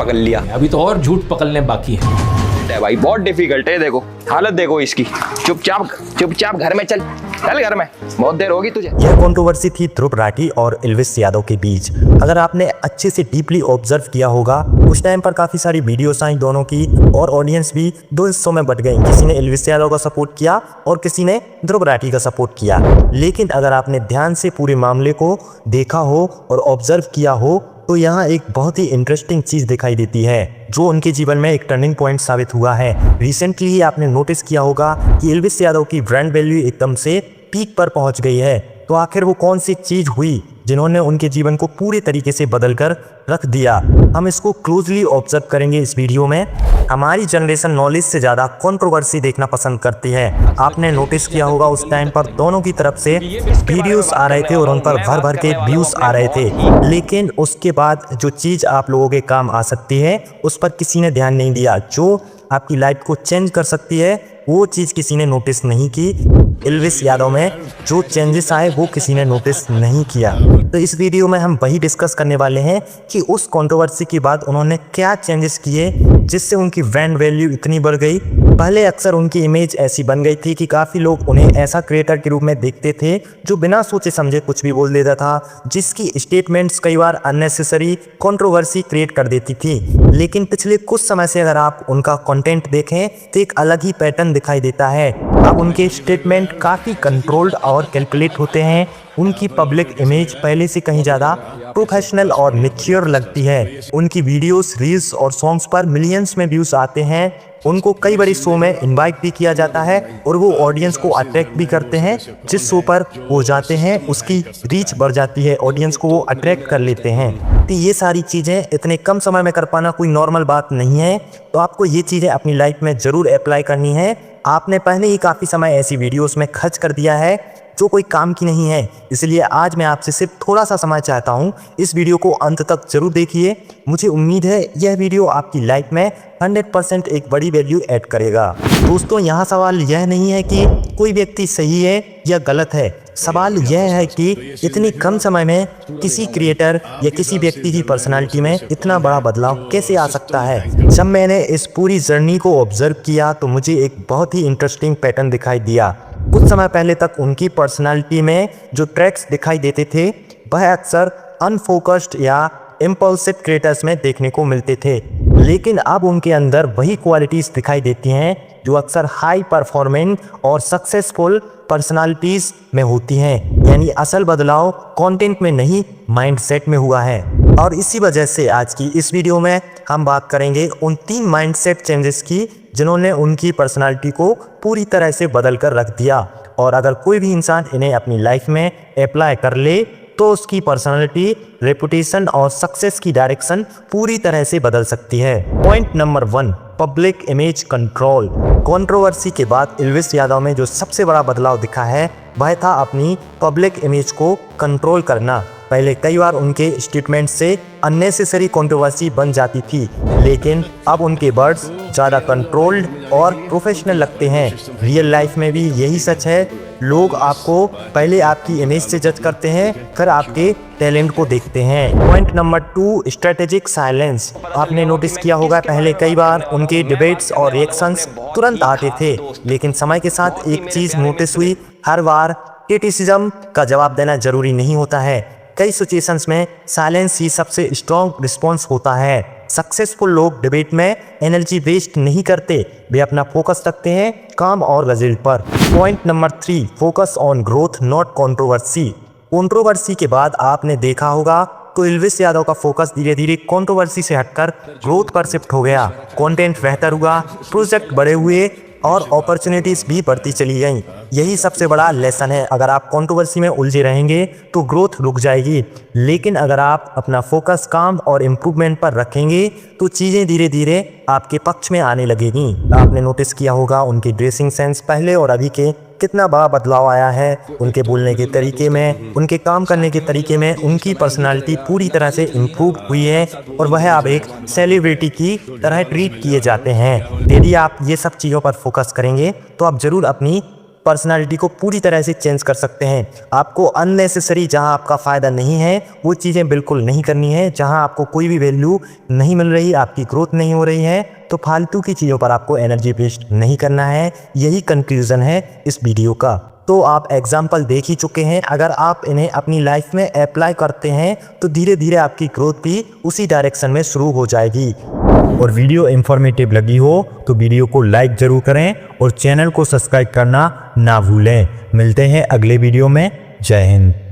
पकड़ लिया। अभी तो और झूठ पकड़ने बाकी है भाई, बहुत डिफिकल्ट है। देखो हालत देखो इसकी। चुपचाप घर में चल घर में, बहुत देर होगी तुझे। यह कंट्रोवर्सी थी ध्रुव राठी और एल्विस यादव के बीच। अगर आपने अच्छे से डीपली ऑब्जर्व किया होगा, उस टाइम पर काफी सारी वीडियोस आई दोनों की और ऑडियंस भी दो हिस्सों में बट गई। किसी ने एल्विस यादव का सपोर्ट किया और किसी ने ध्रुव राठी का सपोर्ट किया। लेकिन अगर आपने ध्यान से पूरे मामले को देखा हो और ऑब्जर्व किया हो तो यहाँ एक बहुत ही इंटरेस्टिंग चीज दिखाई देती है जो उनके जीवन में एक टर्निंग पॉइंट साबित हुआ है। रिसेंटली ही आपने नोटिस किया होगा कि एल्विस यादव की ब्रांड वैल्यू एकदम से पीक पर पहुंच गई है। तो आखिर वो कौन सी चीज हुई जिन्होंने उनके जीवन को पूरे तरीके से बदल कर रख दिया? हम इसको क्लोजली ऑब्जर्व करेंगे इस वीडियो में। हमारी जनरेशन नॉलेज से ज़्यादा कंट्रोवर्सी देखना पसंद करती है। आपने नोटिस किया होगा उस टाइम पर दोनों की तरफ से वीडियोस आ रहे थे और उन पर भर भर के व्यूज आ रहे थे। लेकिन उसके बाद जो चीज़ आप लोगों के काम आ सकती है उस पर किसी ने ध्यान नहीं दिया। जो आपकी लाइफ को चेंज कर सकती है वो चीज़ किसी ने नोटिस नहीं की। एल्विस यादव में जो चेंजेस आए वो किसी ने नोटिस नहीं किया। तो इस वीडियो में हम वही डिस्कस करने वाले हैं कि उस कंट्रोवर्सी के बाद उन्होंने क्या चेंजेस किए जिससे उनकी ब्रांड वैल्यू इतनी बढ़ गई। पहले अक्सर उनकी इमेज ऐसी बन गई थी कि काफ़ी लोग उन्हें ऐसा क्रिएटर के रूप में देखते थे जो बिना सोचे समझे कुछ भी बोल देता था, जिसकी स्टेटमेंट्स कई बार अननेसेसरी कंट्रोवर्सी क्रिएट कर देती थी। लेकिन पिछले कुछ समय से अगर आप उनका कंटेंट देखें तो एक अलग ही पैटर्न दिखाई देता है। अब उनके स्टेटमेंट काफ़ी कंट्रोल्ड और कैलकुलेट होते हैं। उनकी पब्लिक इमेज पहले से कहीं ज़्यादा प्रोफेशनल और मैच्योर लगती है। उनकी वीडियोस, रील्स और सॉन्ग्स पर मिलियंस में व्यूज आते हैं। उनको कई बड़े शो में इनवाइट भी किया जाता है और वो ऑडियंस को अट्रैक्ट भी करते हैं। जिस शो पर वो जाते हैं उसकी रीच बढ़ जाती है, ऑडियंस को वो अट्रैक्ट कर लेते हैं। तो ये सारी चीज़ें इतने कम समय में कर पाना कोई नॉर्मल बात नहीं है। तो आपको ये चीज़ें अपनी लाइफ में ज़रूर अप्लाई करनी है। आपने पहले ही काफ़ी समय ऐसी वीडियोस में खर्च कर दिया है जो कोई काम की नहीं है। इसलिए आज मैं आपसे सिर्फ थोड़ा सा समय चाहता हूँ। इस वीडियो को अंत तक जरूर देखिए। मुझे उम्मीद है यह वीडियो आपकी लाइफ में 100% एक बड़ी वैल्यू ऐड करेगा। दोस्तों, यहाँ सवाल यह नहीं है कि कोई व्यक्ति सही है या गलत है। सवाल यह है कि इतनी कम समय में किसी क्रिएटर या किसी व्यक्ति की पर्सनालिटी में इतना बड़ा बदलाव कैसे आ सकता है। जब मैंने इस पूरी जर्नी को ऑब्जर्व किया तो मुझे एक बहुत ही इंटरेस्टिंग पैटर्न दिखाई दिया। कुछ समय पहले तक उनकी पर्सनालिटी में जो ट्रैक्स दिखाई देते थे वह अक्सर अनफोकस्ड या इम्पल्सिव क्रिएटर्स में देखने को मिलते थे। लेकिन अब उनके अंदर वही क्वालिटीज़ दिखाई देती हैं जो अक्सर हाई परफॉर्मिंग और सक्सेसफुल पर्सनालिटीज़ में होती हैं। यानी असल बदलाव कंटेंट में नहीं, माइंडसेट में हुआ है। और इसी वजह से आज की इस वीडियो में हम बात करेंगे उन 3 माइंडसेट चेंजेस की जिन्होंने उनकी पर्सनालिटी को पूरी तरह से बदल कर रख दिया। और अगर कोई भी इंसान इन्हें अपनी लाइफ में अप्लाई कर ले तो उसकी पर्सनालिटी, रेपुटेशन और सक्सेस की डायरेक्शन पूरी तरह से बदल सकती है। Point number 1, public image control. Controversy के बाद एल्विस यादव में जो सबसे बड़ा बदलाव दिखा है वह था अपनी पब्लिक इमेज को कंट्रोल करना। पहले कई बार उनके स्टेटमेंट से अननेसेसरी कंट्रोवर्सी बन जाती थी, लेकिन अब उनके वर्ड्स ज़्यादा कंट्रोल्ड और प्रोफेशनल लगते हैं। रियल लाइफ में भी यही सच है। लोग आपको पहले आपकी इमेज से जज करते हैं, फिर आपके टैलेंट को देखते हैं। Point number 2, strategic silence. आपने नोटिस किया होगा पहले कई बार उनके डिबेट्स और रिएक्शंस तुरंत आते थे, लेकिन समय के साथ एक चीज़ नोटिस हुई, हर बार क्रिटिसिज्म का जवाब देना जरूरी नहीं होता है। कई सिचुएशंस में साइलेंस ही सबसे स्ट्रॉन्ग रिस्पॉन्स होता है। सक्सेसफुल लोग डिबेट में एनर्जी वेस्ट नहीं करते, वे अपना फोकस रखते हैं काम और रिजल्ट पर। Point number 3, focus on growth not controversy. Controversy के बाद आपने देखा होगा तो एल्विस यादव का फोकस धीरे धीरे कंट्रोवर्सी से हटकर ग्रोथ पर शिफ्ट हो गया। कंटेंट बेहतर हुआ, प्रोजेक्ट बड़े हुए और अपॉर्चुनिटीज भी बढ़ती चली गई। यही सबसे बड़ा लेसन है। अगर आप कंट्रोवर्सी में उलझे रहेंगे तो ग्रोथ रुक जाएगी, लेकिन अगर आप अपना फोकस काम और इम्प्रूवमेंट पर रखेंगे तो चीज़ें धीरे धीरे आपके पक्ष में आने लगेगी। आपने नोटिस किया होगा उनकी ड्रेसिंग सेंस पहले और अभी के कितना बड़ा बदलाव आया है। उनके बोलने के तरीके में, उनके काम करने के तरीके में उनकी पर्सनालिटी पूरी तरह से इम्प्रूव हुई है और वह अब एक सेलिब्रिटी की तरह ट्रीट किए जाते हैं। यदि आप ये सब चीज़ों पर फोकस करेंगे तो आप ज़रूर अपनी पर्सनालिटी को पूरी तरह से चेंज कर सकते हैं। आपको अननेसेसरी जहां आपका फ़ायदा नहीं है वो चीज़ें बिल्कुल नहीं करनी है। जहां आपको कोई भी वैल्यू नहीं मिल रही, आपकी ग्रोथ नहीं हो रही है, तो फालतू की चीज़ों पर आपको एनर्जी वेस्ट नहीं करना है। यही कंक्लूज़न है इस वीडियो का। तो आप एग्जाम्पल देख ही चुके हैं, अगर आप इन्हें अपनी लाइफ में अप्लाई करते हैं तो धीरे धीरे आपकी ग्रोथ भी उसी डायरेक्शन में शुरू हो जाएगी। और वीडियो इंफॉर्मेटिव लगी हो तो वीडियो को लाइक ज़रूर करें और चैनल को सब्सक्राइब करना ना भूलें। मिलते हैं अगले वीडियो में। जय हिंद।